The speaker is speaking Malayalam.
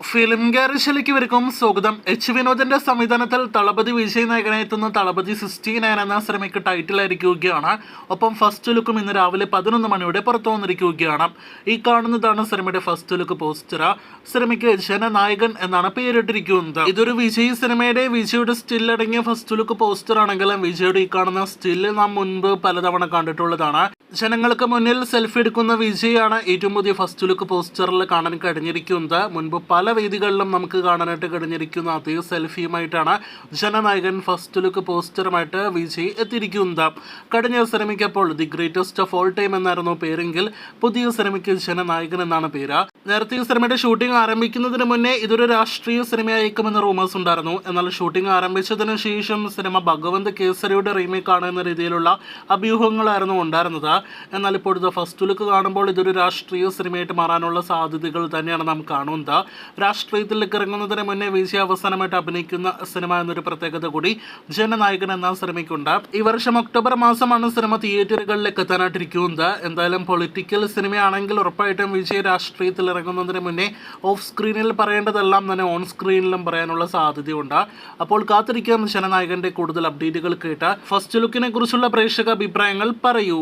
ഫിലിം ഗാരേജിലേക്ക് ഇവർക്കും സ്വാഗതം. എച്ച് വിനോദിന്റെ സംവിധാനത്തിൽ തളപതി വിജയ് നായകനായി എത്തുന്ന തളപതി 69 എന്ന സിനിമയ്ക്ക് ടൈറ്റിലായിരിക്കുകയാണ്. ഒപ്പം ഫസ്റ്റ് ലുക്കും ഇന്ന് രാവിലെ 11 മണിയോടെ പുറത്തു വന്നിരിക്കുകയാണ്. ഈ കാണുന്നതാണ് സിനിമയുടെ ഫസ്റ്റ് ലുക്ക് പോസ്റ്റർ. സിനിമയ്ക്ക് ജനനായകൻ എന്നാണ് പേരിട്ടിരിക്കുന്നത്. ഇതൊരു വിജയ് സിനിമയുടെ വിജയുടെ സ്റ്റിൽ അടങ്ങിയ ഫസ്റ്റ് ലുക്ക് പോസ്റ്റർ ആണെങ്കിലും വിജയുടെ ഈ കാണുന്ന സ്റ്റില്ല് നാം മുൻപ് പലതവണ കണ്ടിട്ടുള്ളതാണ്. ജനങ്ങൾക്ക് മുന്നിൽ സെൽഫി എടുക്കുന്ന വിജയാണ് ഏറ്റവും പുതിയ ഫസ്റ്റ് ലുക്ക് പോസ്റ്ററിൽ കാണാൻ കഴിഞ്ഞിരിക്കുന്നത്. മുൻപ് പല വേദികളിലും നമുക്ക് കാണാനായിട്ട് കഴിഞ്ഞിരിക്കുന്ന അതേ സെൽഫിയുമായിട്ടാണ് ജനനായകൻ ഫസ്റ്റ് ലുക്ക് പോസ്റ്ററുമായിട്ട് വിജയ് എത്തിയിരിക്കുന്നത്. കഴിഞ്ഞ സിനിമയ്ക്ക് അപ്പോൾ the greatest of all time എന്നായിരുന്നു പേരെങ്കിൽ പുതിയ സിനിമയ്ക്ക് ജനനായകൻ എന്നാണ് പേര്. നേരത്തെ ഈ സിനിമയുടെ ഷൂട്ടിംഗ് ആരംഭിക്കുന്നതിന് മുന്നേ ഇതൊരു രാഷ്ട്രീയ സിനിമയായിരിക്കുമെന്ന് റൂമേഴ്സ് ഉണ്ടായിരുന്നു. എന്നാൽ ഷൂട്ടിംഗ് ആരംഭിച്ചതിന് ശേഷം സിനിമ ഭഗവന്ത് കേസരിയുടെ റീമേക്ക് ആണ് എന്ന രീതിയിലുള്ള അഭ്യൂഹങ്ങളായിരുന്നു ഉണ്ടായിരുന്നത്. എന്നാൽ ഇപ്പോഴത്തെ ഫസ്റ്റ് ലുക്ക് കാണുമ്പോൾ ഇതൊരു രാഷ്ട്രീയ സിനിമയായിട്ട് മാറാനുള്ള സാധ്യതകൾ തന്നെയാണ് നാം കാണുന്നത്. രാഷ്ട്രീയത്തിലേക്ക് ഇറങ്ങുന്നതിന് മുന്നേ വിജയ് അവസാനമായിട്ട് അഭിനയിക്കുന്ന സിനിമ എന്നൊരു പ്രത്യേകത കൂടി ജനനായകൻ എന്ന സിനിമയ്ക്കുണ്ട്. ഈ വർഷം ഒക്ടോബർ മാസമാണ് സിനിമ തിയേറ്ററുകളിലേക്ക് എത്താനായിട്ടിരിക്കുന്നത്. എന്തായാലും പൊളിറ്റിക്കൽ സിനിമയാണെങ്കിൽ ഉറപ്പായിട്ടും വിജയ് രാഷ്ട്രീയത്തിൽ ഇറങ്ങുന്നതിന് മുന്നേ ഓഫ് സ്ക്രീനിൽ പറയേണ്ടതെല്ലാം തന്നെ ഓൺ സ്ക്രീനിലും പറയാനുള്ള സാധ്യതയുണ്ട്. അപ്പോൾ കാത്തിരിക്കാം ജനനായകന്റെ കൂടുതൽ അപ്ഡേറ്റുകൾ കേട്ട് ഫസ്റ്റ് ലുക്കിനെ കുറിച്ചുള്ള പ്രേക്ഷക അഭിപ്രായങ്ങൾ പറയൂ.